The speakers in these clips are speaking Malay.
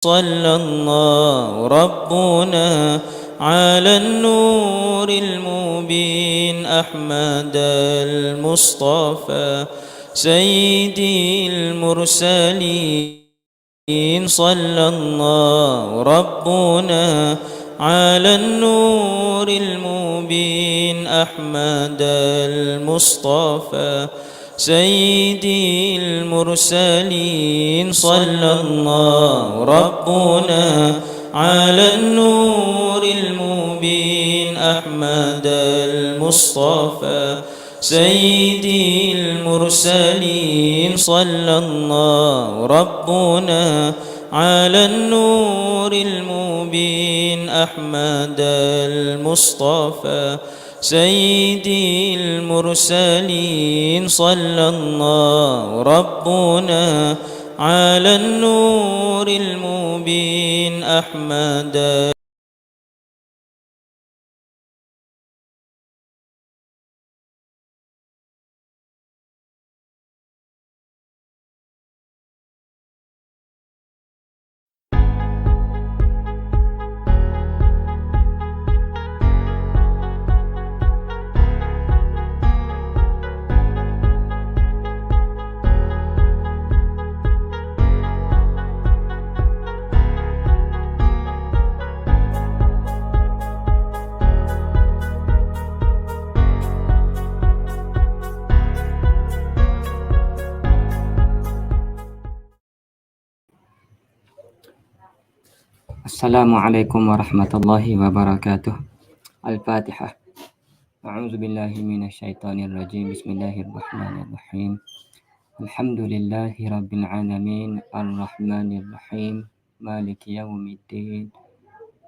صلى الله ربنا على النور المبين أحمد المصطفى سيدي المرسلين صلى الله ربنا على النور المبين أحمد المصطفى سيدي المرسلين صلى الله ربنا على النور المبين أحمد المصطفى سيدي المرسلين صلى الله ربنا على النور المبين أحمد المصطفى سيدي المرسلين صلى الله ربنا على النور المبين أحمد. Assalamualaikum warahmatullahi wabarakatuh. Al-Fatihah. A'udzu billahi minasyaitonir rajim. Bismillahirrahmanirrahim. Alhamdulillahi rabbil alamin, arrahmanir rahim, maliki yaumiddin.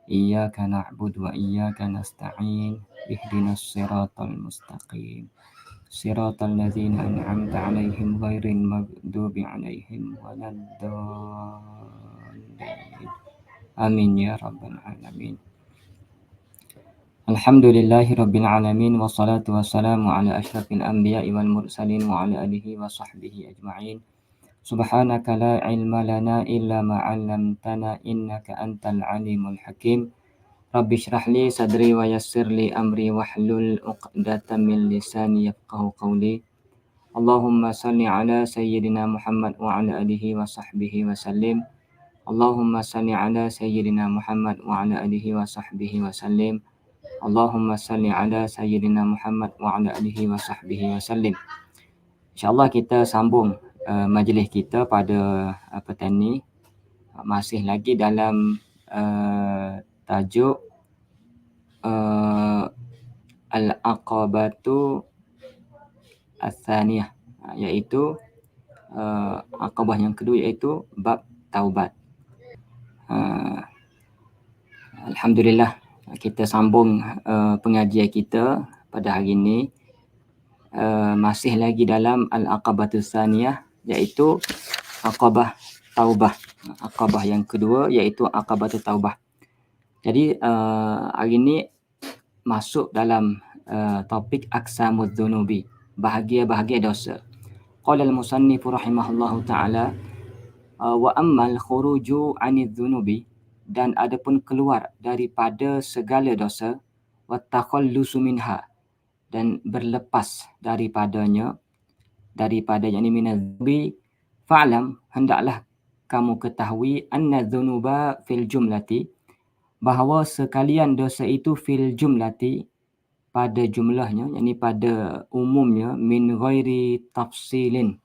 Iyyaka na'budu wa iyyaka nasta'in. Ihdinas siratal mustaqim. Siratal ladzina an'amta 'alaihim ghairil maghdubi 'alaihim waladdallin. Amin ya rabbal alamin. Alhamdulillahi rabbil alamin, wassalatu wassalamu ala asyrafil anbiya'i wal mursalin wa ala alihi wa sahbihi ajma'in. Subhanaka la ilma lana illa ma 'allamtana innaka antal alimul hakim. Rabbi shrah li sadri wa yassir li amri wahlul 'uqdatam min lisani yafqahu qawli. Allahumma salli ala sayyidina Muhammad wa ala alihi wa sahbihi wa sallim. Allahumma salli ala sayyidina Muhammad wa ala alihi wa sahbihi wa sallim. Allahumma salli ala sayyidina Muhammad wa ala alihi wa sahbihi wa sallim. InsyaAllah kita sambung majlis kita pada petang ni. Masih lagi dalam tajuk Al-Aqabatu Ats-Tsaniyah, iaitu Aqabah yang kedua, iaitu bab taubat. Alhamdulillah, kita sambung pengajian kita pada hari ini. Masih lagi dalam Al-Aqabatus Tsaniyah, iaitu Aqabah Taubah. Aqabah yang kedua, iaitu Aqabatul Taubah. Jadi hari ini masuk dalam topik Aqsamudz Dzunubi, bahagia-bahagia dosa. Qala al-musannif rahimahullahu ta'ala, wa ammal khuruju 'anidz dzunubi, dan adapun keluar daripada segala dosa, wa takhallusu minha, dan berlepas daripadanya, yakni minadz-dzunubi, fa'lam, hendaklah kamu ketahui, anna dzunuba fil jumlati, bahawa sekalian dosa itu fil jumlati, pada jumlahnya, yakni pada umumnya, min ghairi tafsilin,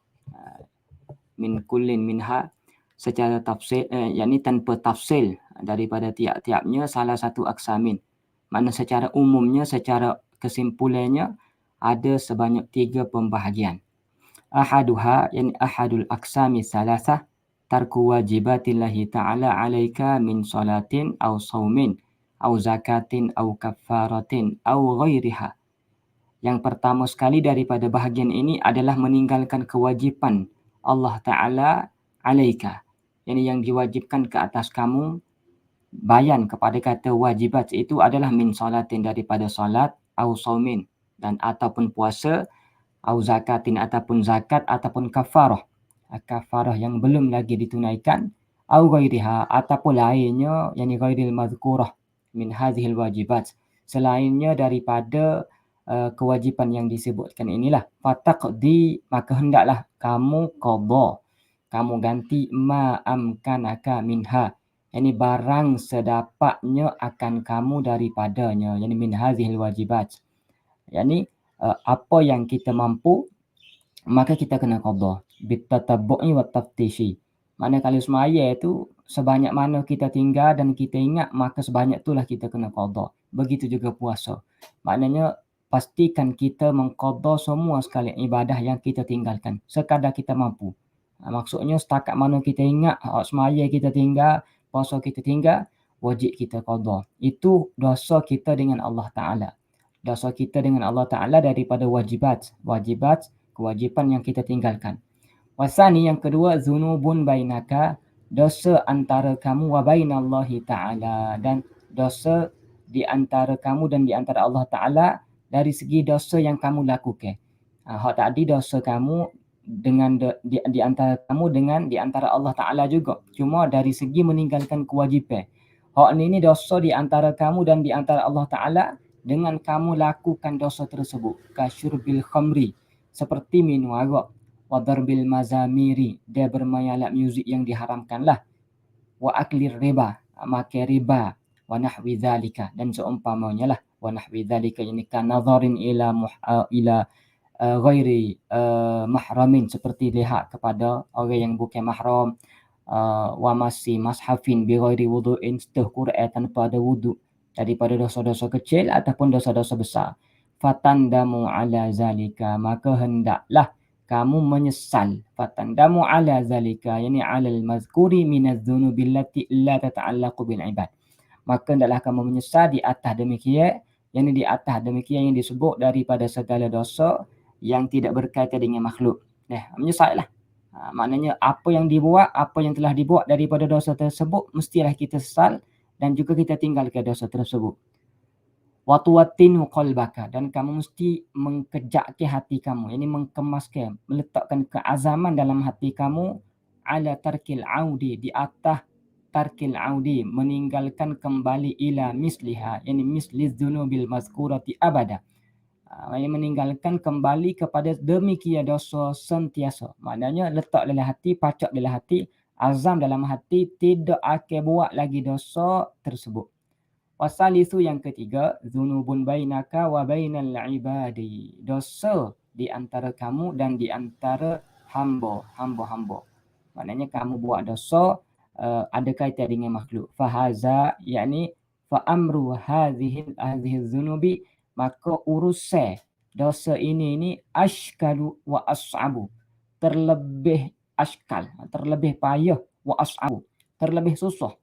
min kullin minha, secara tafsil, yakni tanpa tafsil daripada tiap-tiapnya, salah satu aksamin. Makna secara umumnya, secara kesimpulannya, ada sebanyak 3 pembahagian. Ahaduha, yakni ahadul aksami salasah, tarku wajibatillahi ta'ala alaika min salatin aw saumin aw zakatin aw kaffaratin aw ghairiha. Yang pertama sekali daripada bahagian ini adalah meninggalkan kewajipan Allah Ta'ala alaika, yang diwajibkan ke atas kamu. Bayan kepada kata wajibat itu adalah min salatin, daripada salat, au saumin, dan ataupun puasa, au zakatin, ataupun zakat, ataupun kafarah. Kafarah yang belum lagi ditunaikan, au ghairiha ataupun lainnya yani ghairil madhkurah min hadhil wajibat, selainnya daripada kewajipan yang disebutkan inilah. Fataqdi, maka hendaklah kamu qada, kamu ganti ma amkanaka minha, yani barang sedapatnya akan kamu daripadanya, yani min hadhil wajibat, yani apa yang kita mampu maka kita kena qada bitatabbu'i wa taftishi. Maknanya kalau semaya itu sebanyak mana kita tinggal dan kita ingat maka sebanyak itulah kita kena qada. Begitu juga puasa. Maknanya pastikan kita mengqada semua sekali ibadah yang kita tinggalkan sekadar kita mampu. Maksudnya setakat mana kita ingat semaya kita tinggal, puasa kita tinggal, wajib kita qada. Itu dosa kita dengan Allah Taala. Dosa kita dengan Allah Taala daripada wajibat, kewajipan yang kita tinggalkan. Wasani, yang kedua, zunubun bainaka, dosa antara kamu wa bainallahi ta'ala, dan dosa di antara kamu dan di antara Allah Ta'ala dari segi dosa yang kamu lakukan. Hak tadi dosa kamu dengan di antara kamu dengan di antara Allah Ta'ala juga. Cuma dari segi meninggalkan kewajipan. Hak ini dosa di antara kamu dan di antara Allah Ta'ala dengan kamu lakukan dosa tersebut. Kasyurbil khamri, seperti minum arak, wa darbil mazamiri, dia bermain alat muzik yang diharamkanlah, wa aklir riba, makan riba, wa nahwi dzalika, dan seumpamanya lah, wa nahwi dzalika ini kan nazarin ila ghairi mahramin, seperti lihat kepada orang yang bukan mahram, wa masih mashafin bi ghairi wudu'in, setah Quran tanpa ada wudu, daripada dosa-dosa kecil ataupun dosa-dosa besar. Fatandamu ala zalika, maka hendaklah kamu menyesal. Fatandamu ala zalika, yani alal mazkuri minaz dzunubi allati la tata'allaqu bil ibad. Maka hendaklah kamu menyesal di atas demikian, yani di atas demikian yang disebut daripada segala dosa yang tidak berkaitan dengan makhluk. Menyesallah. Maknanya apa yang telah dibuat daripada dosa tersebut mestilah kita sesal dan juga kita tinggalkan dosa tersebut. Watuwatinu qalbaka, dan kamu mesti mengkejakkan hati kamu, ini mengkemaskan, meletakkan keazaman dalam hati kamu, ala tarkil audi, di atas tarkil audi, meninggalkan kembali ila misliha, ini misliz dzunubil mazkurati abada, yang meninggalkan kembali kepada demikian dosa sentiasa. Maknanya letak dalam hati, pacak dalam hati, azam dalam hati, tidak akan buat lagi dosa tersebut. Wasalisu, yang ketiga, zunubun bainaka wa bainal ibadi, dosa di antara kamu dan di antara hamba-hamba. Maknanya kamu buat dosa ada kaitan dengan makhluk. Fahaza, yakni fa amru hadhihi zunubi, maka urusan dosa ini ashkalu wa as'abu, terlebih ashkal, terlebih payah, wa as'abu, terlebih susah.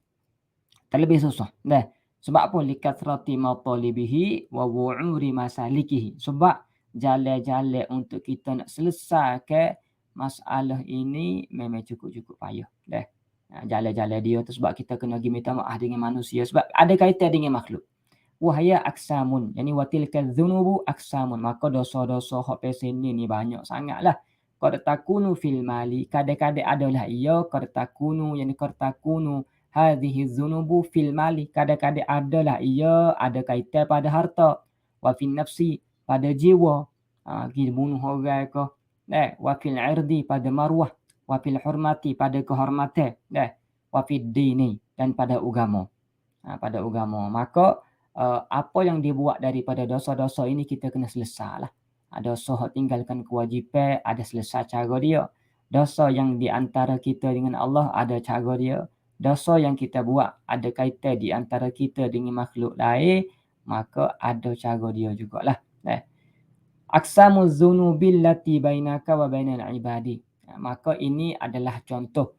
Dah. Sebab apa? Likathrati matalibihi wa wu'uri masalikihi. Sebab jalan-jalan untuk kita nak selesaikan masalah ini memang cukup payah. Dah. Jalan-jalan dia tu sebab kita kena pergi minta maaf dengan manusia sebab ada kaitan dengan makhluk. Wahaya aksamun, yani watilka dzunubu aksamun, maka dosa-dosa hak pesen ni banyak sangatlah. Qad takunu fil mali, kadang-kadang adalah ia qad takunu, yani qad takunu hadhihi dzunubu fil mali, kadang-kadang adalah ia ada kaitan pada harta, wa fil nafsi, pada jiwa, kita bunuh orang ke, wa fil irdi, pada maruah, wa fil hurmati, pada kehormatan, wa fid dini, dan pada agama. Pada agama. Maka apa yang dibuat daripada dosa-dosa ini kita kena selesailah. Dosa tinggalkan kewajipan ada selesai cara dia. Dosa yang di antara kita dengan Allah ada cara dia. Dosa yang kita buat ada kaitan di antara kita dengan makhluk lain, maka ada cara dia jugalah. Aqsamu dzunubil lati bainaka wa bainal ibadi. Maka ini adalah contoh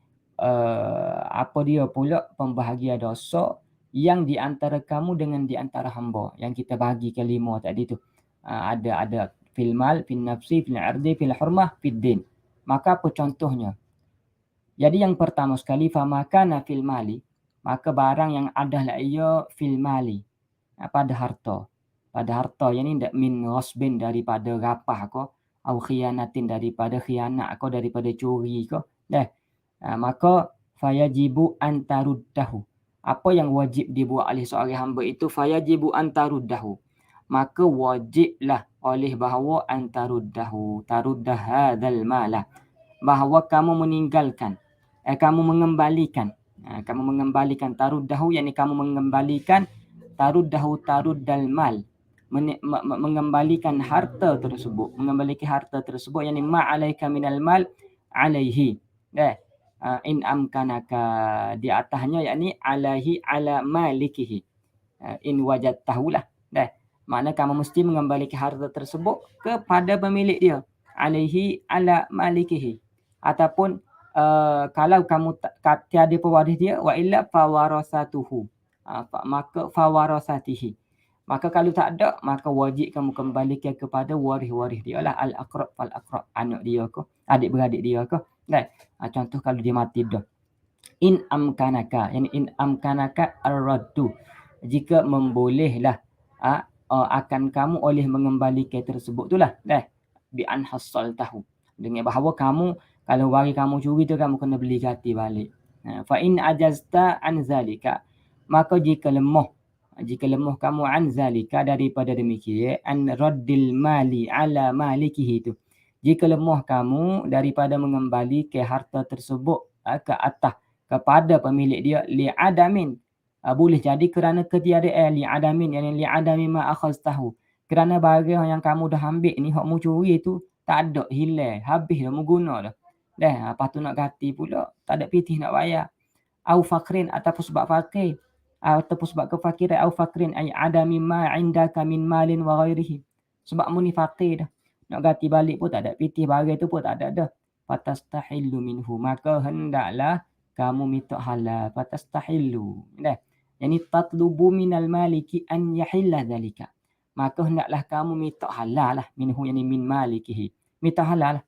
apa dia pula pembahagian dosa yang di antara kamu dengan di antara hamba, yang kita bagi kelima tadi tu. Ada fil mal, fil nafsi, fil ardi, fil hurmah, fid din. Maka apa contohnya? Jadi yang pertama sekali, famakana fil mali, maka barang yang adalah ia fil mali, pada harta. Pada harta, yang ini min ghasbin, daripada rapah ko, au khiyanatin, daripada khianat ko, daripada curi ko. Maka fayajibu an taruddahu. Apa yang wajib dibuat oleh seorang hamba itu fayajibu an taruddahu. Maka wajiblah oleh bahawa an taruddahu, taruddah hadzal mala, bahawa kamu meninggalkan, kamu mengembalikan, taruddahu, yakni kamu mengembalikan, taruddahu taruddal mal, mengembalikan harta tersebut, yakni ma alaika minal mal alaihi. In amkanaka, di atasnya, yakni alaihi ala malikihi. In wajadtahu lah. Makna kamu mesti mengembalikan harta tersebut kepada pemilik dia. Alaihi ala malikihi. Ataupun kalau kamu tiada pewaris dia, wa illa fawarasatuhu. Maka fawarasatihi. Maka kalau tak ada, maka wajib kamu kembalikan kepada waris-waris dia lah. Al-aqrab fal-aqrab. Anak dia ke, adik-beradik dia ke. Contoh kalau dia mati dah. In amkanaka, yani in amkanaka ar-raddu. Jika membolehlah akan kamu oleh mengembalikan tersebut tu lah. Bi an hassaltahu. Dengan bahawa kamu, kalau waris kamu curi tu, kamu kena beli ganti balik. Fa in ajazta an zalika, maka jika lemah kamu an zalika, daripada demikian, an raddil mali ala malikihi tu. Jika lemah kamu daripada mengembalikan harta tersebut ke atas, kepada pemilik dia, li'adamin, boleh jadi kerana ketiadaan, li'adamin, yani li'adami ma akhaztahu, kerana barang yang kamu dah ambil ni, hak mu curi tu tak ada, hilang, habis dah mu guna dah. Lepas tu nak ganti pula, tak ada pitih nak bayar. Au fakrin, ataupun sebab fakir, ataupun sebab kefakiran. Au fakrin ay adami ma indaka min malin wa ghairihi, sebab mu ni fakir dah, nak ganti balik pun tak ada pitih, barang tu pun tak ada dah. Fatastahillu minhu, maka hendaklah kamu minta halal. Fatastahillu, yani tatlubu minal maliki an yahilla dhalika, maka hendaklah kamu minta halal lah, minhu, yani min malikihi, minta halal lah.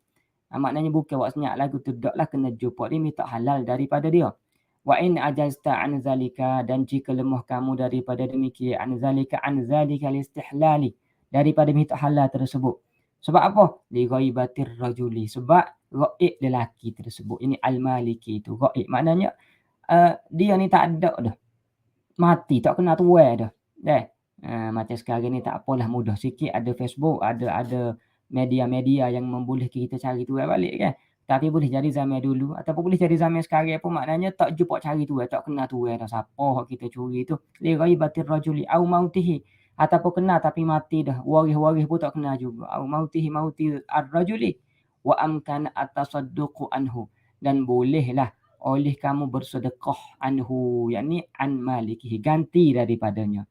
Maknanya bukan buat senyap lagu tu, daklah kena jumpa dia, minta halal daripada dia. Wa in ajazta an zalika, dan jika lemah kamu daripada demikian, an zalika listihlali, daripada minta halal tersebut. Sebab apa? Li ghaibatir rajuli, sebab ghaib lelaki tersebut, ini al-maliki itu ghaib, maknanya dia ni tak ada dah, mati, tak kena tuai dah. Macam sekarang ni tak apalah, mudah sikit, ada Facebook, ada media-media yang membolehkan kita cari tuai balik kan. Tapi boleh jadi zaman dulu ataupun boleh jadi zaman sekarang pun, maknanya tak jumpa cari tuai, tak kena tuai dah siapa kita curi tu. Li ghaibatir rajuli au mautihi, ataupun kena tapi mati dah, waris-waris pun tak kena juga. Au mautihi, mauti ar-rajuli. Wa amkana atasadduqu anhu, dan bolehlah oleh kamu bersedekah anhu, yakni an malikihi, ganti daripadanya,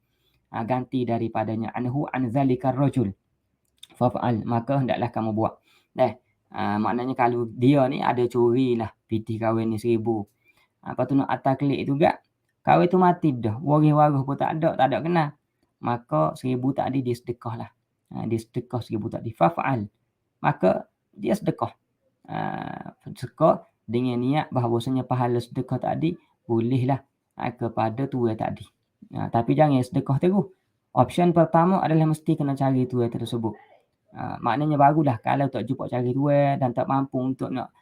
anhu an zalikar rajul, fa'al, maka hendaklah kamu buat. Maknanya kalau dia ni ada curi lah, pitih kahwin ni 1,000, lepas tu nak atas klik juga, kahwin tu mati dah, waris-waris pun tak ada kena, maka 1,000 tadi dia sedekah lah. Dia sedekah 1,000 tadi, fa'al, maka dia sedekah. Sedekah dengan niat bahawasanya pahala sedekah tadi bolehlah kepada tuai tadi. Tapi jangan sedekah terus. Option pertama adalah mesti kena cari tuai tersebut. Maknanya barulah kalau tak jumpa cari tuai dan tak mampu untuk nak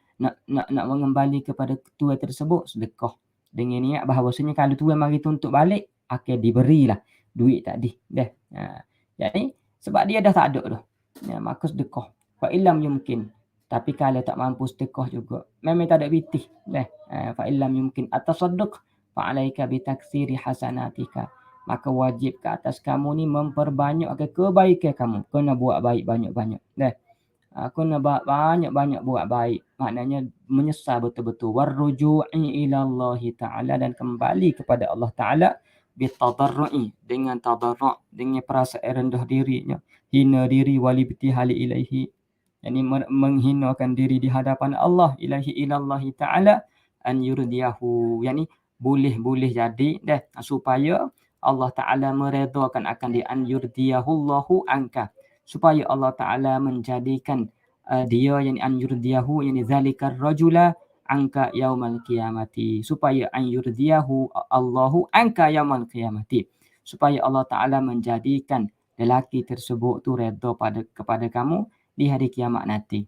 mengembali kepada tuai tersebut, sedekah dengan niat bahawasanya kalau tuai mari tuntut balik, akan diberilah duit tadi. Jadi sebab dia dah tak ada dah, maka sedekah. Fa illam yumkin, tapi kalau tak mampu sedekah juga, memang tak ada pitih. Fa illam yumkin atasadduq fa alaika bi taksiri hasanatika, maka wajib ke atas kamu ni memperbanyakkan kebaikan kamu. Kena buat baik banyak-banyak. Kena banyak-banyak buat baik. Maknanya menyesal betul-betul. Warruju'i ila Allah Ta'ala, dan kembali kepada Allah Ta'ala bitadarru'i, dengan tadarru', dengan perasaan rendah dirinya, hina diri, walibtihali ilaihi, yani menghinakan diri di hadapan Allah, ilahi ilallahi ta'ala, an yurdiyahu, yani boleh jadi supaya Allah Ta'ala meredakan akan dia, an yurdiyahullahu anka, supaya Allah Ta'ala menjadikan dia, yani an yurdiyahu, yani zalikar rajula angka yaumal qiyamati, supaya an yurdiyahu Allahu angka yaumal qiyamati, supaya Allah Ta'ala menjadikan lelaki tersebut tu redha kepada kamu di hari kiamat nanti.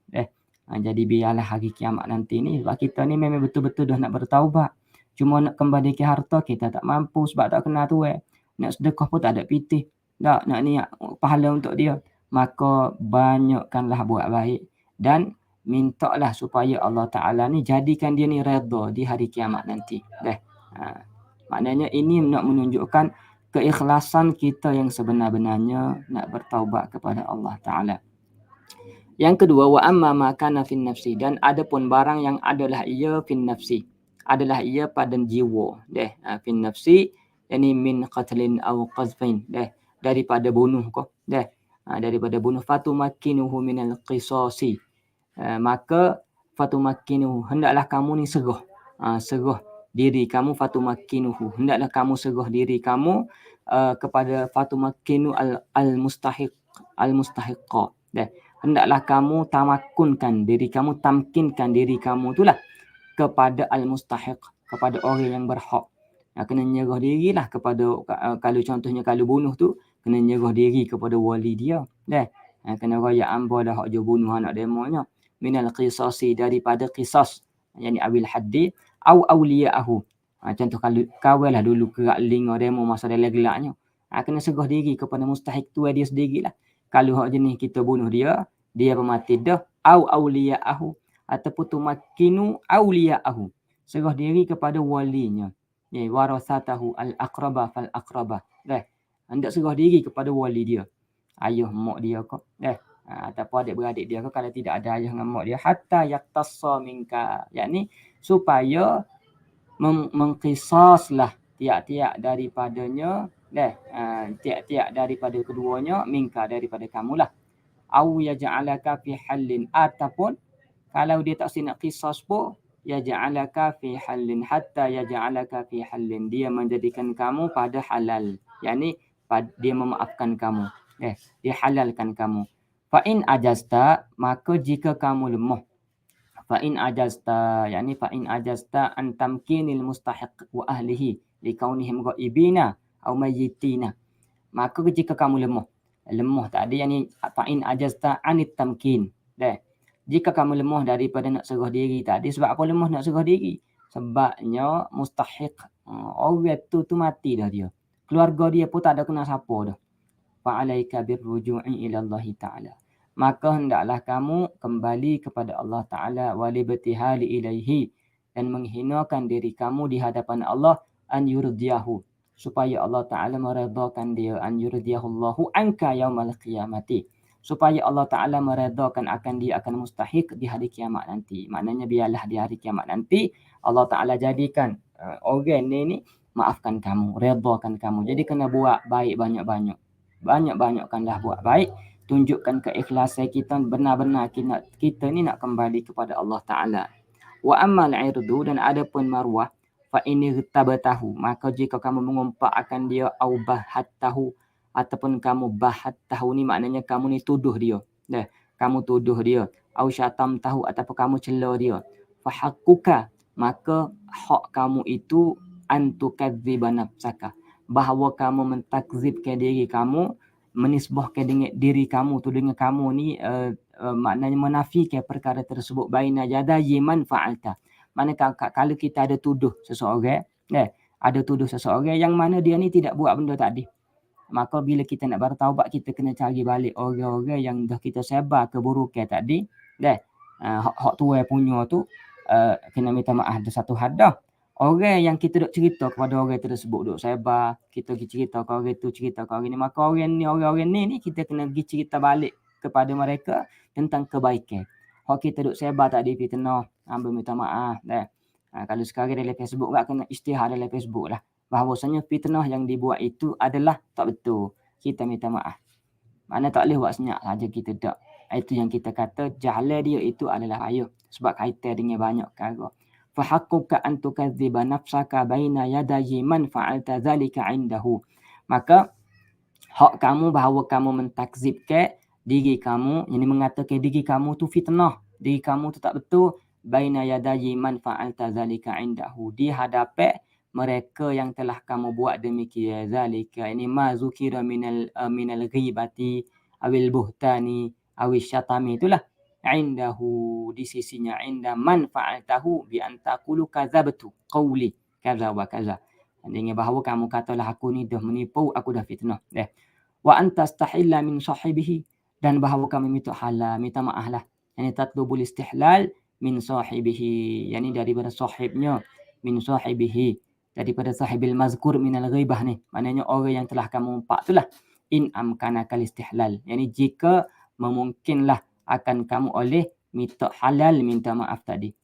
Jadi biarlah hari kiamat nanti ni, sebab kita ni memang betul-betul dah nak bertaubat, Cuma nak kembalikan harta kita tak mampu sebab tak kenal tuan. Nak sedekah pun tak ada pitih. Tak nak niat pahala untuk dia. Maka banyakkanlah buat baik dan mintalah supaya Allah Ta'ala ni jadikan dia ni redha di hari kiamat nanti. Maknanya ini nak menunjukkan keikhlasan kita yang sebenar-benarnya nak bertaubat kepada Allah Ta'ala. Yang kedua, wa amma ma kana fin nafsi, dan adapun barang yang adalah ia fin nafsi, adalah ia pada jiwa. Fin nafsi yani min qatlin aw qazfain, daripada bunuh ko. Daripada bunuh, fatumakkinuhu minal qisasi. Maka fatumakkinuhu, hendaklah kamu ni serah diri kamu, fatumakkinuhu, hendaklah kamu serah diri kamu kepada fatumakkinu al-mustahiq, al-mustahiqqa. Hendaklah kamu tamakunkan diri kamu, tamkinkan diri kamu itulah kepada al-mustahiq, kepada orang yang berhak. Kena nyerah dirilah kepada, kalau contohnya kalau bunuh tu, kena nyerah diri kepada wali dia. Kena raya amba dah hak je bunuh anak demonya. Minal qisasi, daripada qisas, yani awil haddi, au awliya'ahu. Contoh kalau kawal lah dulu kerak linga demo masa dalam gelaknya. Kena serah diri kepada mustahiq tu dia sendirilah. Kalau hak jenis kita bunuh dia bermati dah, au awliya'ahu, ataupun tumakkinu awliya'ahu, serah diri kepada walinya, warasatahu al-aqraba fal aqraba. Hendak serah diri kepada wali dia, ayah mak dia kok, ataupun adik-beradik dia kok, kalau tidak ada ayah dengan mak dia, hatta yaktassa minka, yakni supaya mengqisaslah tiap-tiap daripadanya, tiap-tiap daripada keduanya, minka, daripada kamulah. Au yaj'alaka fi halin, ataupun kalau dia tak nak qisas pun, yaj'alaka fi halin, hatta yaj'alaka fi halin, dia menjadikan kamu pada halal, yakni dia memaafkan kamu, dia halalkan kamu. Fa in ajasta, maka jika kamu lemah, fa in ajasta, yakni fa in ajasta an tamkinil mustahiq wa ahlihi likaunihim ghaibina au mayyitina, maka jika kamu lemah tadi, yani fa in ajasta anit tamkin. Jika kamu lemah daripada nak serah diri tadi, sebab apa lemah nak serah diri? Sebabnya mustahiq, orang tu mati dah dia. Keluarga dia pun tak ada kena siapa dah. Fa alaika birruju'i ila Allah Ta'ala. Maka hendaklah kamu kembali kepada Allah Ta'ala, walibtihali ilaihi, dan menghinakan diri kamu di hadapan Allah, an yurdiyahu, supaya Allah Ta'ala meredakan dia, an yurdiyahullahu anka yaumal qiyamati, supaya Allah Ta'ala meredakan akan dia, akan mustahiq di hari kiamat nanti. Maknanya biarlah di hari kiamat nanti Allah Ta'ala jadikan orang ni maafkan kamu, redakan kamu. Jadi kena buat baik banyak-banyak. Banyak-banyakkanlah buat baik. Tunjukkan keikhlasan kita, benar-benar kita ni nak kembali kepada Allah Ta'ala. Wa ammal irdu, dan adapun marwah, fa ini tabatahu, maka jika kamu mengumpat akan dia, au bahattahu, ataupun kamu bahattahu ni maknanya kamu ni tuduh dia, kamu tuduh dia, au syatam tahu, ataupun kamu cela dia, fa haqquka, maka hak kamu itu antukadziba nafsaka, bahawa kamu mentakzibkan diri kamu, menisbahkan dengan diri kamu tu dengan kamu ni, maknanya menafikan perkara tersebut, baina yadayi man fa'alta. Mana kalau kita ada tuduh seseorang, ada tuduh seseorang yang mana dia ni tidak buat benda tadi, maka bila kita nak bertaubat, kita kena cari balik orang-orang yang dah kita sebar keburukan tadi, hak tuai punya tu, kena minta maaf ada satu hadah. Orang yang kita duk cerita kepada orang tersebut, duk sebar, kita pergi cerita ke orang tu, cerita ke orang ni, maka orang-orang ni kita kena pergi cerita balik kepada mereka tentang kebaikan. Hak kita duk sebar tadi fitnah, hamba minta maaf. Kalau sekarang dalam Facebook tak kena istihar dalam Facebook lah, bahawasanya fitnah yang dibuat itu adalah tak betul. Kita minta maaf. Mana tak boleh buat senyap saja kita tak. Itu yang kita kata jahala dia itu adalah ayuh, sebab kaitan dengan banyak perkara. Fa haqquka an tukadziba nafsaka baina yadayi man fa'alta zalika indahu. Maka hak kamu bahawa kamu mentakzibkan diri kamu, yang mengatakan diri kamu tu fitnah, diri kamu tu tak betul, baina yadayi man fa'alta zalika indahu, di hadapan mereka yang telah kamu buat demikian, zalika ini ma zukira minal ghibati awil buhtani awil syatami, itulah indahu, di sisinya, inda man fa'altahu bi an taqulu kadzabtu qawli, kaza wa kaza. Dengan bahawa kamu katalah aku ni dah menipu, aku dah fitnah. Wa antastahilla min sahibihi, dan bahawa kamu minta halal, minta maaf lah. Yani tatlubul istihlal min sahibihi, yani daripada sahibnya, min sahibihi, daripada sahibil mazkur minal ghibah ni. Maknanya orang yang telah kamu umpak itulah. In amkanakal istihlal, yani jika memungkinlah akan kamu oleh minta halal, minta maaf tadi.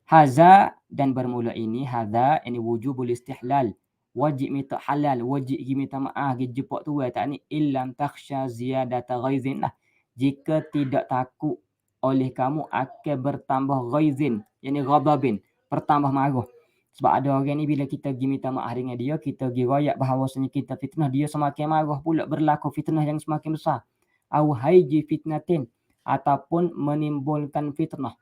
Haza, dan bermula ini haza, ini wujubul istihlal, wajib minta halal, wajib minta maaf, jepuk tu tak ni, illam takhsha ziyadata ghaizin lah. Jika tidak takut oleh kamu akan bertambah ghaizin, yani ghadabin, bertambah marah. Sebab ada orang ni bila kita pergi minta maaf dengan dia, kita pergi royak bahawasanya kita fitnah, dia semakin marah pula, berlaku fitnah yang semakin besar. Au haiji fitnatin, ataupun menimbulkan fitnah,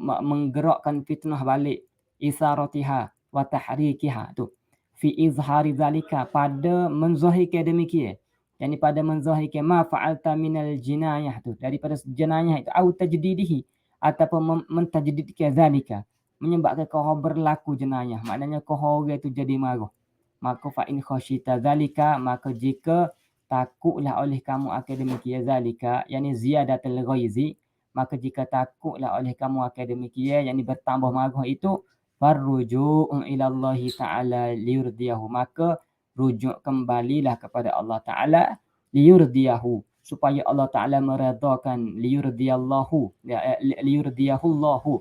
menggerakkan fitnah balik, isaratiha wa tahrikiha tu, fi izhari zalika, pada menzahirkan demikian, yani pada menzahirkan ma fa'alta minal jinayah tu, daripada jenayah itu, au tajdidihi, ataupun mentajdidkan zalika, menyebabkan kau berlaku jenayah, maknanya kau orang itu jadi marah. Maka fa in khasyita zalika, maka jika takutlah oleh kamu akan demikian zalika, yani ziyadatul ghaizi, maka jika takutlah oleh kamu akan demikian, yang bertambah marah itu, farruju'u ila Allah Ta'ala liyurdiyahu, maka rujuk kembalilah kepada Allah Ta'ala liyurdiyahu, supaya Allah Ta'ala meredakan, liyurdiyallahu, liyurdiyahullahu,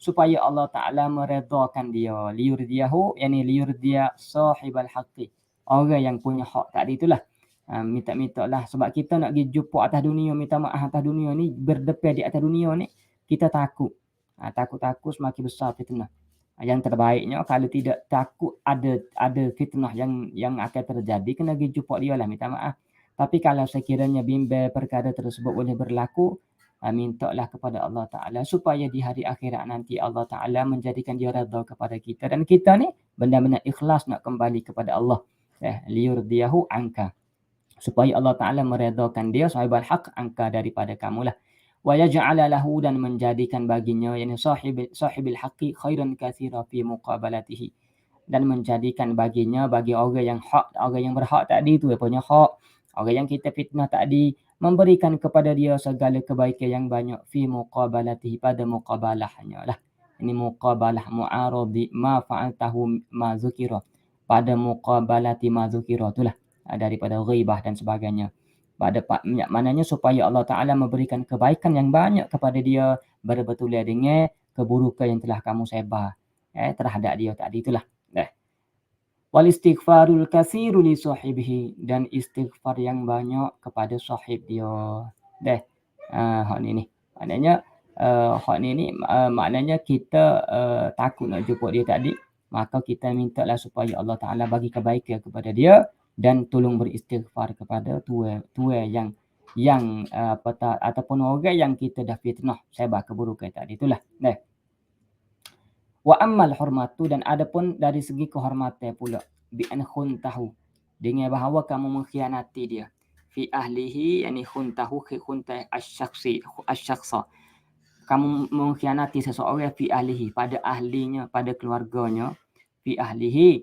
supaya Allah Ta'ala meredakan dia, liyurdiyahu, yani liyurdiya sahibal haqqi, orang yang punya hak tadi itulah. Minta-minta lah, sebab kita nak pergi jumpa atas dunia, minta maaf atas dunia ni, berdepan di atas dunia ni, kita takut. Takut-takut semakin besar fitnah. Yang terbaiknya kalau tidak takut ada fitnah yang akan terjadi, kena pergi jumpa dia lah, minta maaf. Tapi kalau sekiranya bimbang perkara tersebut boleh berlaku, mintalah kepada Allah Ta'ala supaya di hari akhirat nanti Allah Ta'ala menjadikan dia redha kepada kita, dan kita ni benar-benar ikhlas nak kembali kepada Allah. Liyurdiyahu anka, supaya Allah Ta'ala meredakan dia, sahibal haq, angka daripada kamulah. Wa yaj'ala lahu, dan menjadikan baginya, yani sahibil haqqi, khairan katsira fi muqabalatihi, dan menjadikan baginya, bagi orang yang hak, orang yang berhak tadi tu, punya hak, orang yang kita fitnah tadi, memberikan kepada dia segala kebaikan yang banyak, fi muqabalatihi, pada muqabalahnya lah. Ini muqabalah, mu'aradi ma fa'altahu ma zukira, pada muqabalati ma zukira itulah, daripada ghibah dan sebagainya. Maknanya supaya Allah Ta'ala memberikan kebaikan yang banyak kepada dia, berbetulan dengan keburukan yang telah kamu sebar terhadap dia tadi itulah. Wal istighfarul katsiru li sahibihi, dan istighfar yang banyak kepada sahib dia. Hak ni maknanya hak ni maknanya kita takut nak jumpa dia tadi, maka kita mintalah supaya Allah Ta'ala bagi kebaikan kepada dia, dan tolong beristighfar kepada tuan yang ataupun orang yang kita dah fitnah, sebar keburukan tadi itulah. Wa ammal hurmatu, dan adapun dari segi kehormatan pula, bi an khuntahu, dengan bahawa kamu mengkhianati dia, fi ahlihi, yani khuntahu, khunta asy-syakhsa, kamu mengkhianati seseorang, fi ahlihi, pada ahlinya, pada keluarganya, fi ahlihi,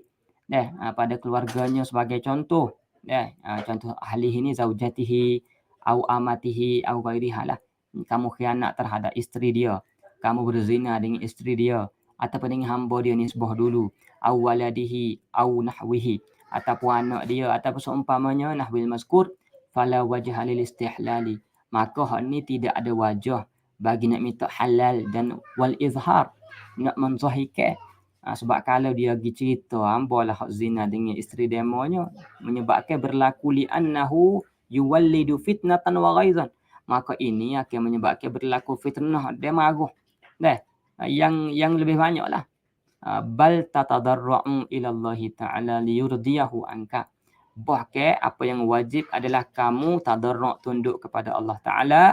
pada keluarganya, sebagai contoh, contoh ahlihi ni zaujatihi au amatihi au ghairiha lah. Kamu khianat terhadap isteri dia, kamu berzina dengan isteri dia, ataupun dengan hamba dia nisbah dulu, au waladihi au nahwihi, ataupun anak dia, ataupun seumpamanya, nahwil mazkur, fala wajha lil istihlali, maka hal ni tidak ada wajah bagi nak minta halal dan wal izhar, nak menzahirkan. Sebab kalau dia pergi cerita ambalah hak zina dengan isteri demonya, menyebabkan berlaku li'annahu yuwallidu fitnatan wa ghaizan, maka ini akan menyebabkan berlaku fitnah dan marah yang lebih banyak lah. Bal tatadarra'u ila Allah Ta'ala liyurdiyahu anka, bahkan apa yang wajib adalah kamu tadarru', tunduk kepada Allah Ta'ala,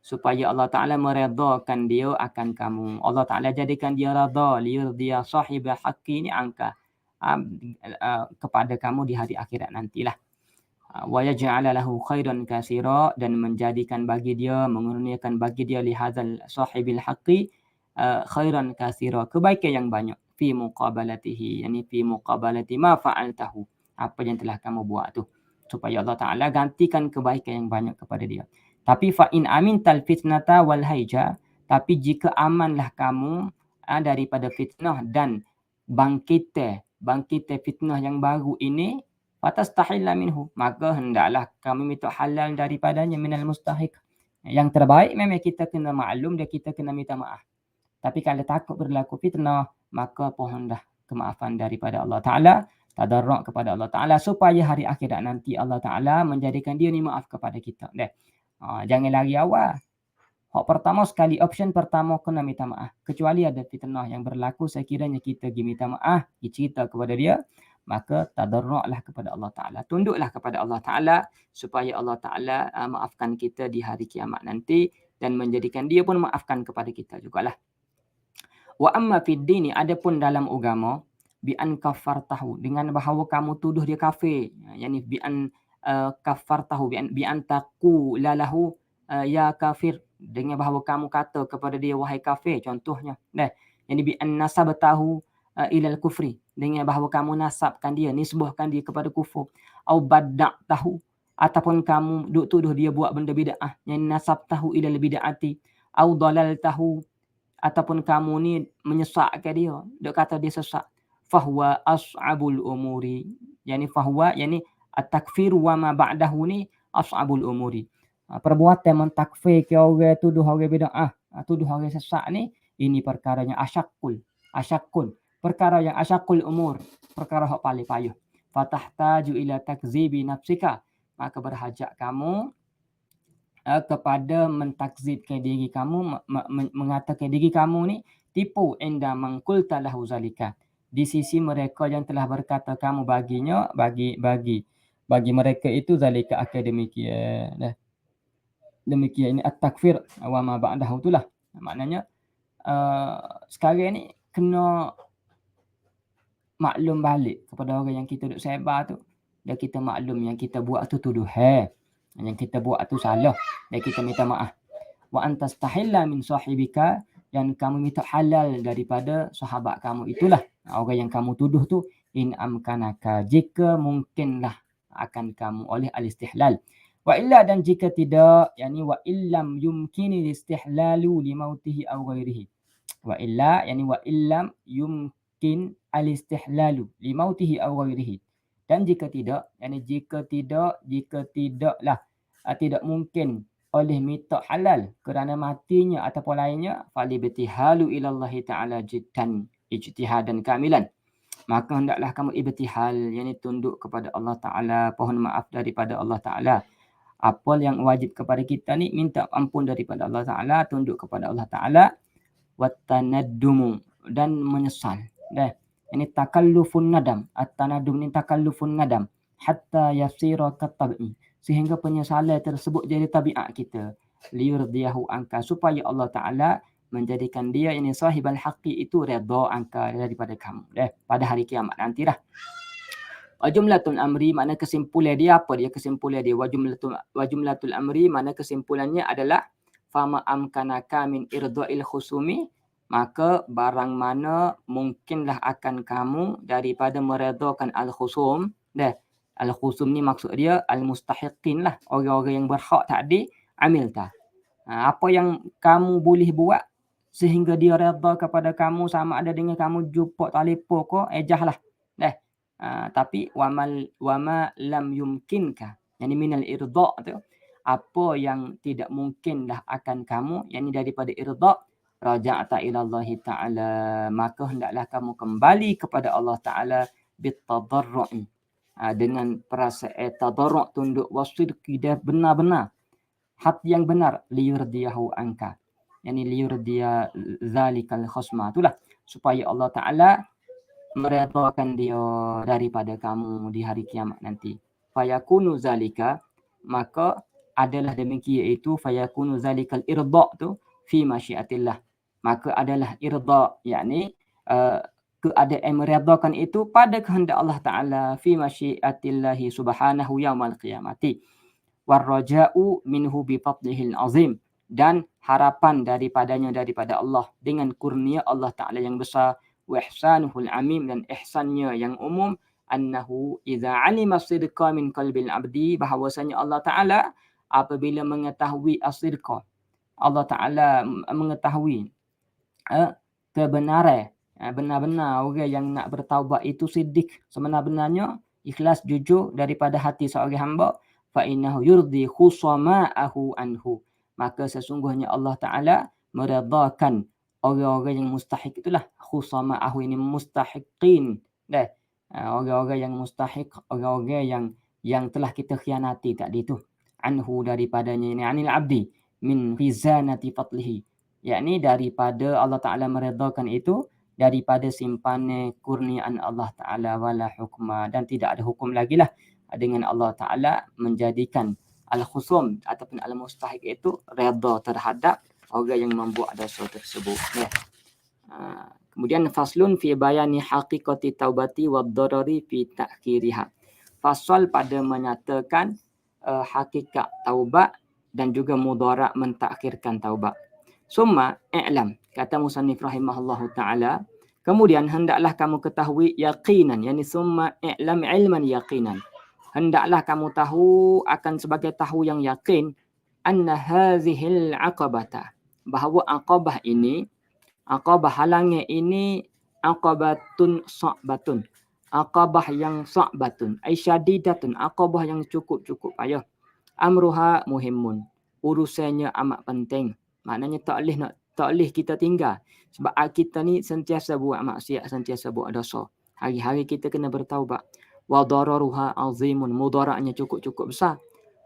supaya Allah Ta'ala meredakan dia akan kamu. Allah Ta'ala jadikan dia reda, liyurdiya sahibah haqqi ni angka, kepada kamu di hari akhirat nantilah. Wa yaj'ala lahu khairan katsira, dan menjadikan bagi dia, mengurniakan bagi dia, li hadzal sahibil haqqi khairan katsira, kebaikan yang banyak, fi muqabalatihi, yani fi muqabalati ma fa'altahu, apa yang telah kamu buat tu, supaya Allah Ta'ala gantikan kebaikan yang banyak kepada dia. Tapi fa in amintal fitnata wal haija, tapi jika amanlah kamu daripada fitnah dan bangkit fitnah yang baru ini, fatastahilla minhu, maka hendaklah kami minta halal daripadanya, minal mustahik. Yang terbaik memang kita kena maklum dan kita kena minta maaf. Tapi kalau takut berlaku fitnah, maka pohonlah kemaafan daripada Allah Ta'ala, tadarruk kepada Allah Ta'ala, supaya hari akhirat nanti Allah Ta'ala menjadikan dia ni maaf kepada kita. Jangan lari awal. Hak pertama sekali, option pertama kena minta maaf. Kecuali ada fitnah yang berlaku, sekiranya kita pergi minta maaf, cerita kepada dia, maka tadarruklah kepada Allah Ta'ala. Tunduklah kepada Allah Ta'ala, supaya Allah Ta'ala maafkan kita di hari kiamat nanti, dan menjadikan dia pun maafkan kepada kita jugalah. Wa amma fid dini, adapun dalam agama, bi an kafartahu, dengan bahawa kamu tuduh dia kafir, yakni bi an kafartahu, bi an taqula lahu ya kafir, dengan bahawa kamu kata kepada dia wahai kafir, contohnya yakni bi an nasabtahu ila al-kufri, dengan bahawa kamu nasabkan dia, nisbahkan dia kepada kufur, au badda'tahu, ataupun kamu duk tuduh dia buat benda bid'ah, yang nasabtahu ila al-bid'ati, au dalaltahu, ataupun kamu ni menyesatkan dia, dia kata dia sesat, fahuwa as'abul umuri, yani fahuwa, yani at-takfir wa ma ba'dahu ni as'abul umuri. Perbuatan mentakfir ke orang, tuduh orang bid'ah, tuduh orang sesat ni, ini perkara yang asyakul, perkara yang asyakul umur, perkara yang paling payah. Fatahtaju ila takzibi nafsika, maka berhajat kamu kepada mentakzibkan diri kamu, mengatakan diri kamu ni tipu, inda mangkulta lahu zalika, di sisi mereka yang telah berkata kamu baginya, bagi mereka itu zalika akademikia. Demikian ini at-takfir wa ma ba'dahu itulah. Maknanya sekarang ni kena maklum balik kepada orang yang kita duk sebar tu, dan kita maklum yang kita buat tu tuduhan, yang kita buat tu salah, dan kita minta maaf. Wa antastahilla min sahibika, yang kamu minta halal daripada sahabat kamu itulah, orang yang kamu tuduh tu, in amkanaka, jika mungkinlah akan kamu oleh al-istihlal. Wa illa, dan jika tidak, yani wa illam yumkini istihlalu limautihi aw ghairihi. Wa illa, yani wa illam yumkin al-istihlalu limautihi aw ghairihi. Dan jika tidak, yani jika tidaklah tidak mungkin oleh minta halal kerana matinya ataupun lainnya, falibtihalu ila Allah Ta'ala jiddan ijtihadan kamilan, maka hendaklah kamu ibtihal, yakni tunduk kepada Allah Ta'ala, pohon maaf daripada Allah Ta'ala. Apa yang wajib kepada kita ni, minta ampun daripada Allah Ta'ala, tunduk kepada Allah Ta'ala, watanaddumu, dan menyesal. Ini takallufun nadam, at-tanaddum ni takallufun nadam, hatta yasira katab'i, sehingga penyesalan tersebut jadi tabiat kita, liyurdiyahu angka, supaya Allah Ta'ala menjadikan dia, ini sahibal haqqi, itu redha angka daripada kamu pada hari kiamat nanti dah. Wajumlatul amri, makna kesimpulan dia apa dia? Kesimpulan dia wajumlatul amri, makna kesimpulannya adalah fama amkanaka min irda'il khusumi, maka barang mana mungkinlah akan kamu daripada meredakan al-khusum. Al-khusum ni maksud dia al-mustahiqin lah, orang-orang yang berhak tadi, amilta. Apa yang kamu boleh buat sehingga dia redha kepada kamu, sama ada dengan kamu jumpa talipur ko, ejahlah. Tapi wama lam yumkinka, yani minal irda' tu, apa yang tidak mungkinlah akan kamu, yani daripada irda', raja'ta ila Allah Ta'ala, maka hendaklah kamu kembali kepada Allah Ta'ala bitadarru'i, dengan perasaan tadarru', tunduk, wasidqi, dan benar-benar hati yang benar, liyurdiyahu angka, yani liyurdiya zalikal khusma, itulah supaya Allah Ta'ala meredakan dia daripada kamu di hari kiamat nanti. Fayakunu zalika, maka adalah demikian itu, fayakunu zalikal irda' tu fi masyiatillah, maka adalah irda', yakni keadaan meredakan itu pada kehendak Allah Ta'ala, fi masyiatillahi subhanahu yaumal qiyamati, warraja'u minhu bi fadlihil azim, dan harapan daripadanya, daripada Allah dengan kurnia Allah Ta'ala yang besar, wa ihsanuhul amim, dan ihsannya yang umum, annahu idza alima sidqa min qalbil abdi, bahawasanya Allah Taala apabila mengetahui as-sidqa, Allah Taala mengetahui kebenaran, benar-benar orang yang nak bertaubat itu siddiq, sebenar-benarnya ikhlas jujur daripada hati seorang hamba, fa innahu yurdi khusama'ahu anhu, maka sesungguhnya Allah Taala meredakan orang-orang yang mustahik itulah. Khusama'ahu ini mustahiqin dah. Orang-orang yang mustahik, orang-orang yang telah kita khianati tadi tu. Anhu, daripadanya, ini anil abdi min khizanati fadlihi, yakni daripada Allah Taala meredakan itu daripada simpanan kurniaan Allah Taala, wala hukma, dan tidak ada hukum lagi lah dengan Allah Taala menjadikan al-khusum ataupun al-mustahik itu redha terhadap orang yang membuat dosa tersebut. Ya. Kemudian faslun fi bayani haqiqati taubati wad darari fi ta'khiriha. Fasal pada menyatakan hakikat taubat dan juga mudarat mentakhirkan taubat. Summa i'lam, kata musannif rahimahullahu taala, kemudian hendaklah kamu ketahui yaqinan, yakni summa i'lam ilman yaqinan, hendaklah kamu tahu akan sebagai tahu yang yakin, anna hazihil aqabata, bahawa aqabah ini, aqabah halangnya ini, aqabatun sa'batun, aqabah yang sa'batun, ay syadidatun, aqabah yang cukup payah, amruha muhimmun, urusannya amat penting, maknanya tak boleh kita tinggal, sebab kita ni sentiasa buat maksiat, sentiasa buat dosa, hari-hari kita kena bertaubat. Wa dararuha azimun, mudaratnya cukup besar.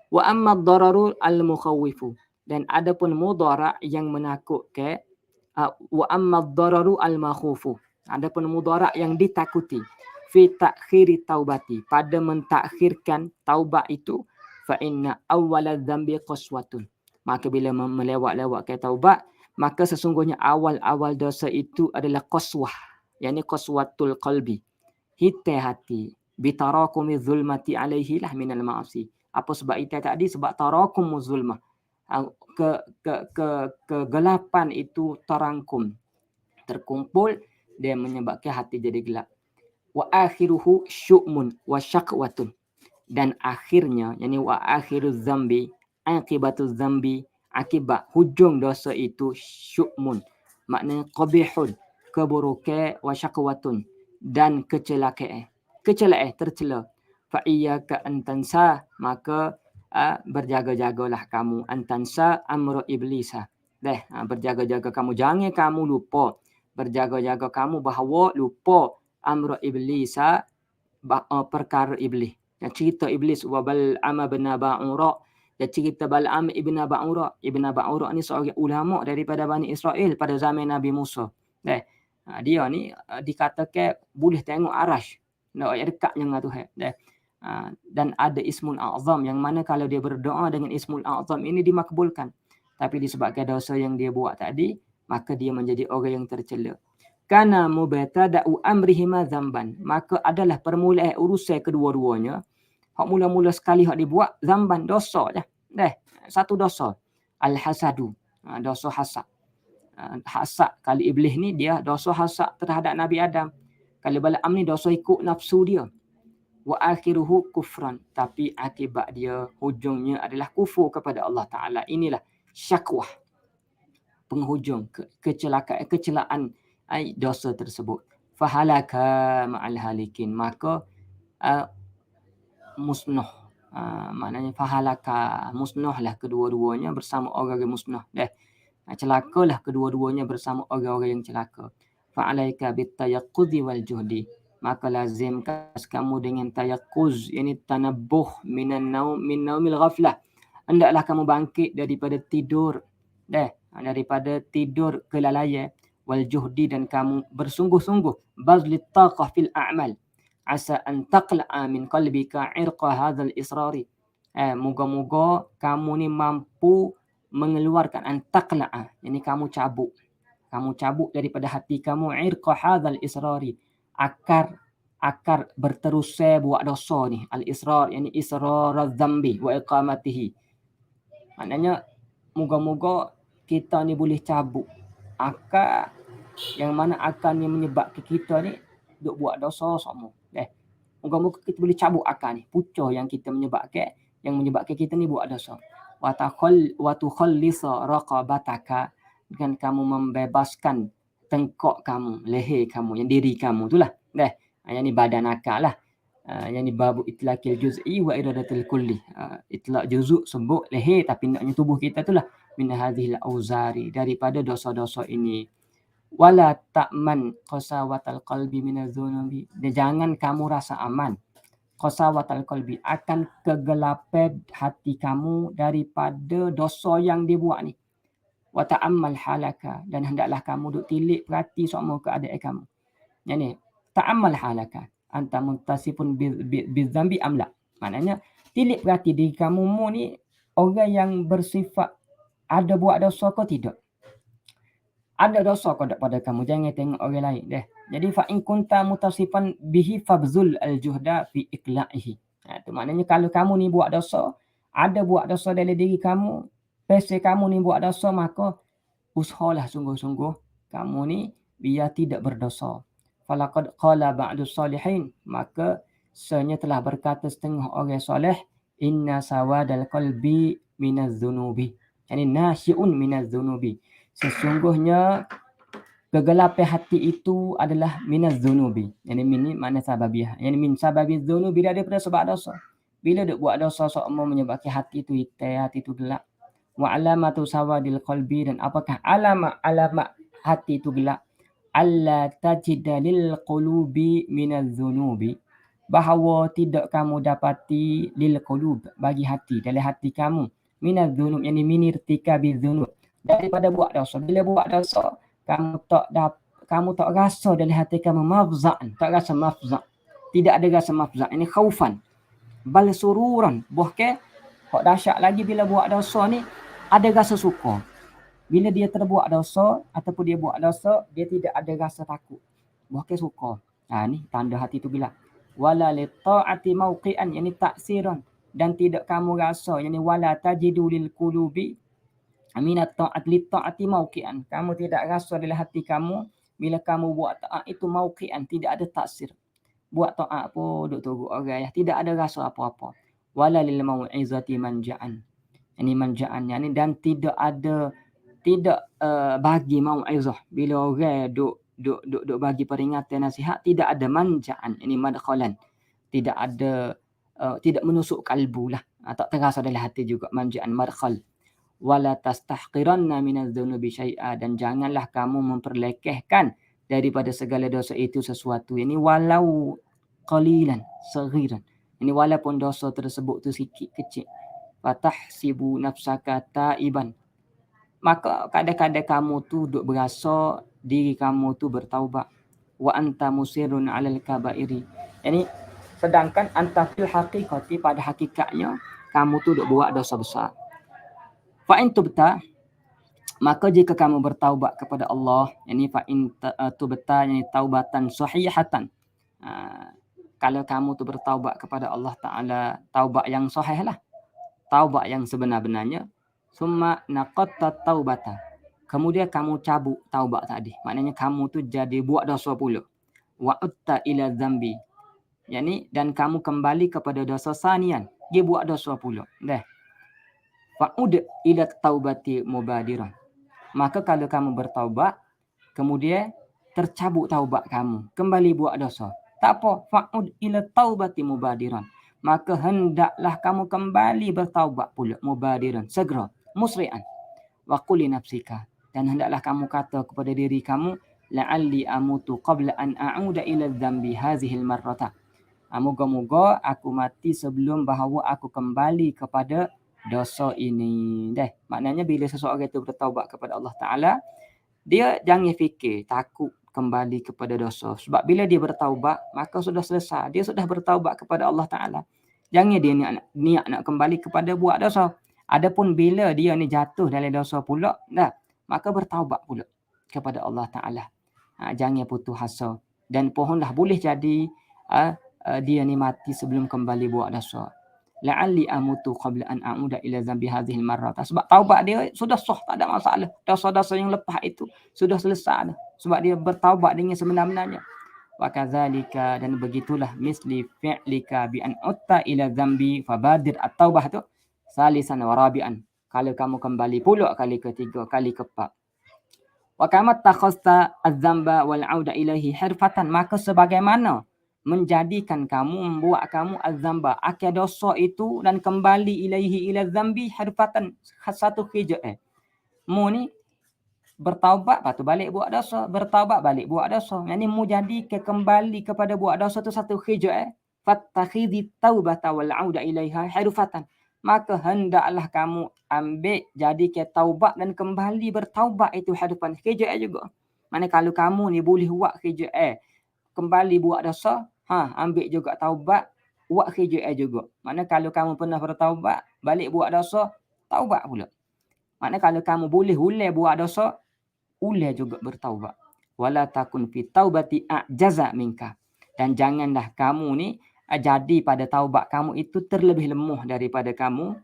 Wa amma dararu al-mukhawwifu, dan adapun mudarat yang menakutkan, wa amma dararu al-makhufu, adapun mudarat yang ditakuti, fi ta'khiri taubati, pada mentakhirkan taubat itu, fa inna awwala dzambi qaswatun, maka bila melewat-lewatkan taubat, maka sesungguhnya awal-awal dosa itu adalah qaswah, yakni qaswatul qalbi, hitai hati, bitarakumi zulmati alaihi lah minal ma'asi. Apa sebab itu tadi? Sebab tarakumu zulmah, kegelapan itu tarangkum, terkumpul, dia menyebabkan hati jadi gelap. Wa akhiruhu syu'mun wa syakwatun, dan akhirnya, yakni wa akhiru zambi, akibatu zambi, akibat hujung dosa itu syu'mun, maknanya qabihun, keburukan, wa syakwatun, dan kecelakaan, tercela. Fa iyyaka antansa, maka berjaga-jagalah kamu, antansa amru iblisa, berjaga-jaga kamu, jangan kamu lupa, berjaga-jaga kamu bahawa lupa amru iblisa, perkara iblis, dan cerita iblis, wa bal'am bin ba'ura, dan cerita Bal'am ibn Ba'ura. Ibn Ba'ura ni seorang ulama daripada Bani Israel pada zaman Nabi Musa. Dia ni dikatakan boleh tengok arash, nak dekatnya dengan Tuhan. Dan ada Ismul A'zam, yang mana kalau dia berdoa dengan Ismul A'zam ini dimakbulkan. Tapi disebabkan dosa yang dia buat tadi, maka dia menjadi orang yang tercela. Kana mubtada'u amrihima zamban, maka adalah permulaan urusan kedua-duanya, hak mula-mula sekali hak dibuat zamban, dosa dah. Satu dosa. Al-hasadu, dosa hasad. Hasad kali iblis ni dia dosa hasad terhadap Nabi Adam. Kali Bal'am ni dosa ikut nafsu dia. Wa akhiruhu kufran, tapi akibat dia hujungnya adalah kufur kepada Allah Taala. Inilah syakwah, penghujung kecelaan dosa tersebut. Fahalaka ma'al halikin, maka musnah, maknanya fahalaka, musnahlah kedua-duanya bersama orang yang musnah, celakalah kedua-duanya bersama orang-orang yang celaka. Fa'alaika bitayaqqudhi wal juhdi, maka lazimkan kamu dengan tayaqquz, yakni tanabbuh min naumil ghaflah, hendaklah kamu bangkit daripada tidur, daripada tidur kelalaian, wal juhdi, dan kamu bersungguh-sungguh, bazlit taqah fil a'mal, asa an taqla'a min qalbika irqa hadzal israri, moga-moga kamu ni mampu mengeluarkan, an taqla'a, yakni kamu cabut daripada hati kamu, irqa hadzal israri, akar berterusnya buat dosa ni, al israr, yakni israr dzambi wa iqamatihi, maknanya moga-moga kita ni boleh cabut akar yang mana akan yang menyebabkan kita ni duk buat dosa semua. Moga-moga kita boleh cabut akal ni, pucuk yang kita menyebabkan kita ni buat dosa. Wa tukhallisa raqabataka, dengan kamu membebaskan tengkok kamu, leher kamu, yang diri kamu itulah. Yang ni badan akal lah. Yang ni babu itlaqil juz'i wa iradatil kulli. Itlaq juzuk sebut leher, tapi naknya tubuh kita itulah. Min hadhil auzari, daripada dosa-dosa ini. Wala ta'man qasawatal qalbi minadzunubi, dan jangan kamu rasa aman qasawatal qalbi, akan kegelapan hati kamu daripada dosa yang dia buat ni. Wa ta'ammal halaka, dan hendaklah kamu duk tilik perhati semua keadaan kamu. Yang ni ta'ammal halaka anta muntasifun bizambi amla, maknanya tilik perhati diri kamu ni orang yang bersifat ada buat dosa ke tidak. Ada dosa kau pada kamu, jangan tengok orang lain deh. Jadi fa in kunta mutasifan bihi fabzul al-juhda fi iqla'ihi. Itu maknanya kalau kamu ni buat dosa, ada buat dosa dalam diri kamu, pasti kamu ni buat dosa, maka usahalah sungguh-sungguh kamu ni biar tidak berdosa. Falaqad qala ba'du salihin, maka sebenarnya telah berkata setengah orang soleh, inna sawadal qalbi minaz zunubi. Yani nasyi'un minaz zunubi. Sesungguhnya kegelapan hati itu adalah minaz zunubi. Yani min ni makna sababiah. Yani min sababiz zunubi, daripada sebab dosa. Bila duk buat dosa semua menyebabkan hati itu hitam, hati itu gelap. Wa alamatu sawadil qalbi, dan apakah alamat hati itu gelap? Alla tajida lil qulubi minaz zunubi, bahawa tidak kamu dapati lil qulub, bagi hati, dalam hati kamu, minaz zunub, yani minirtika bizunub, daripada buat dosa. Bila buat dosa, kamu tak rasa dalam hati kamu mafza'an, tak rasa mafza', tidak ada rasa mafza', ini khaufan, bal sururan. Bahkan hak dahsyat lagi, bila buat dosa ni ada rasa suka. Bila dia terbuat dosa ataupun dia buat dosa, dia tidak ada rasa takut, bahkan suka. Ni tanda hati tu gelap. Wala li ta'ati mauqi'an, yani taksiran, dan tidak kamu rasa, yani wala tajidu lil qulubi aminat ta'at li ta'ati mauqi'an, kamu tidak rasa dalam hati kamu bila kamu buat taat itu mauqi'an, tidak ada taksir. Buat taat pun duk tunggu orang, tidak ada rasa apa-apa. Wala lil mau'izati manja'an, yani manja'an, yani dan tidak bagi mau'izah, bila orang duk bagi peringatan nasihat, tidak ada manja'an, yani madkhalan, tidak ada tidak menusuk kalbu lah, tak terasa dalam hati juga, manja'an madkhal. Wala tastahqiranna minaz dzunubi syai'a, dan janganlah kamu memperlekehkan daripada segala dosa itu sesuatu, ini walau qalilan saghiran, ini walaupun dosa tersebut tu sikit kecil. Fatahsibu nafsaka taiban, maka kadang-kadang kamu tu duk berasa diri kamu tu bertaubat. Wa anta musirun 'alal kabairi, yani sedangkan anta fil haqiqati, pada hakikatnya kamu tu duk buat dosa besar. Fa in tubta, maka jika kamu bertaubat kepada Allah, yani fa in tubta, yani taubatan sahihatan, kalau kamu tu bertaubat kepada Allah Taala, taubat yang sahih lah, taubat yang sebenar-benarnya. Summa naqatta taubata, kemudian kamu cabut taubat tadi, maknanya kamu tu jadi buat dosa pula. Wa utta ila dzambi, yani dan kamu kembali kepada dosa sanian, dia buat dosa pula. Fa'ud ila taubati mubadiran, maka kalau kamu bertaubat kemudian tercabut taubat kamu, kembali buat dosa, tak apa, fa'ud ila taubati mubadiran, maka hendaklah kamu kembali bertaubat pula, mubadiran, segera, musri'an. Wa qul li nafsika, dan hendaklah kamu kata kepada diri kamu, la'alli amutu qabla an a'uda ila dzambi hazihil marrata, moga-moga aku mati sebelum bahawa aku kembali kepada dosa ini. Maknanya bila seseorang itu bertaubat kepada Allah Ta'ala, dia jangan fikir takut kembali kepada dosa. Sebab bila dia bertaubat, maka sudah selesai. Dia sudah bertaubat kepada Allah Ta'ala. Jangan dia niat nak kembali kepada buat dosa. Adapun bila dia ni jatuh dalam dosa pula, maka bertaubat pula kepada Allah Ta'ala. Jangan putus asa. Dan pohonlah boleh jadi dia ni mati sebelum kembali buat dosa. La'alli amutu qabla an a'uda ila zambi hadhil marrata, sebab taubat dia sudah sah, tak ada masalah. Dosa-dosa yang lepas itu sudah selesai dah. sebab dia bertaubat dengan sebenar-benarnya. Wa kadzalika, dan begitulah misli fi'lika bi an utta ila dzambi fabadir at-taubah tu salisan wa rabi'an, kalau kamu kembali pula kali ketiga, kali keempat. Wa kama takhasta az-dzamba wal 'auda ilaihi hirfatan, maka sebagaimana menjadikan kamu, membuat kamu az-dzamba akal dosa itu, dan kembali ilaihi ila dzambi hirfatan, satu kerja mu ni bertaubat, lepas tu balik buat dosa, bertaubat balik buat dosa. Yang ni mu jadi kembali kepada buat dosa tu satu kerja fattakhidhi taubata wal 'auda ilaiha hirfatan, maka hendaklah kamu ambil jadi ke taubat dan kembali bertaubat itu hirfan, kerja juga. Mana kalau kamu ni boleh buat kerja kembali buat dosa, ambil juga taubat, buat kerja juga. Mana kalau kamu pernah bertaubat, balik buat dosa, taubat pula. Mana kalau kamu boleh ulai buat dosa, ulai juga bertaubat. Wala takun fi taubati a'jaza minka, dan janganlah kamu ni jadi pada taubat kamu itu terlebih lemah daripada kamu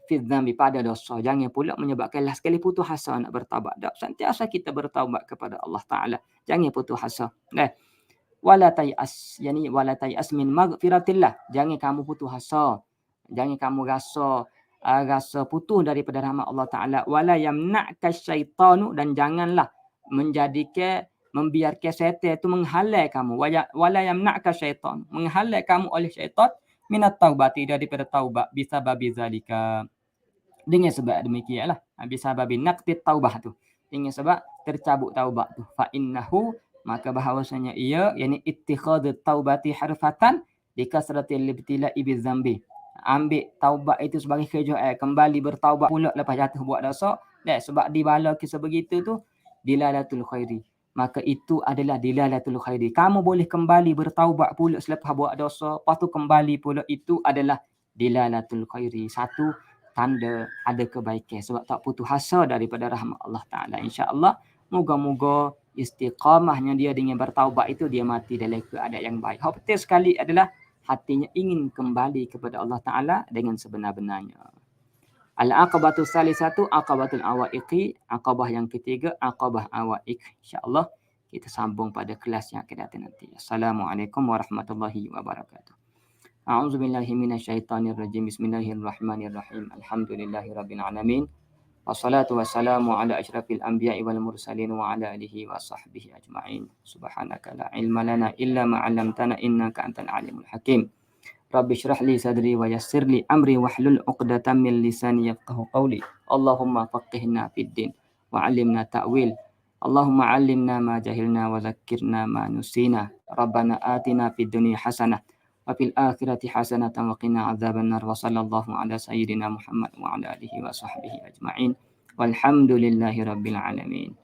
fi dzambi, pada dosa. Jangan pula menyebabkan sekali putus asa nak bertaubat. Tak, sentiasa kita bertaubat kepada Allah Taala. Jangan putus asa. Wala tayas, yani wala tayas min maghfiratillah, jangan kamu putus asa. Jangan kamu rasa putus daripada rahmat Allah Taala. Wala yamna'ka syaitanu, dan janganlah membiarkan syaitan itu menghalang kamu. Wala yamna'ka syaitan, menghalang kamu oleh syaitan minat taubati, daripada taubat, bisa babi zalika, dengan sebab demikianlah, bisa babi naqti taubah tu, dengan sebab tercabut taubat tu. Fa innahu, maka bahawasanya ia, yakni ittikhadut taubati harfatan dikasratil ibtila'i bizambi, ambil taubat itu sebagai kerja kembali bertaubat pula lepas jatuh buat dosa, sebab dibala kisah begitu tu dilalatul khairi, maka itu adalah dilalatul khairi. Kamu boleh kembali bertaubat pula selepas buat dosa, lepas tu kembali pula, itu adalah dilalatul khairi, satu tanda ada kebaikan, sebab tak putus asa daripada rahmat Allah Ta'ala. InsyaAllah, moga-moga istiqamahnya dia dengan bertaubat itu, dia mati dalam keadaan yang baik. Hal penting sekali adalah hatinya ingin kembali kepada Allah Ta'ala dengan sebenar-benarnya. Al-aqabatu salisatu aqabatul awaiqi, aqabah yang ketiga, aqabah awaiq. InsyaAllah kita sambung pada kelas yang akan datang nanti. Assalamualaikum warahmatullahi wabarakatuh. A'udzubillahi minasyaitonirrajim. Bismillahirrahmanirrahim. Alhamdulillahirabbil alamin. Wassalatu wassalamu ala asyrafil anbiya'i wal mursalin wa ala alihi wa sahbihi ajma'in. Subhanaka la ilma lana illa ma 'allamtana innaka antal alimul hakim. Rabbi shrah li sadri wa yassir li amri wahlul 'uqdatam min lisani yafqahu qawli. Allahumma faqihna fid din wa 'allimna ta'wil. Allahumma 'allimna ma jahilna wa zakkirna ma nusina. Rabbana atina fid dunya hasanah wa fil akhirati hasanatan wa qina adzabannar. Wa sallallahu ala sayyidina Muhammad wa ala alihi wa sahbihi ajma'in. Walhamdulillahi rabbil alamin.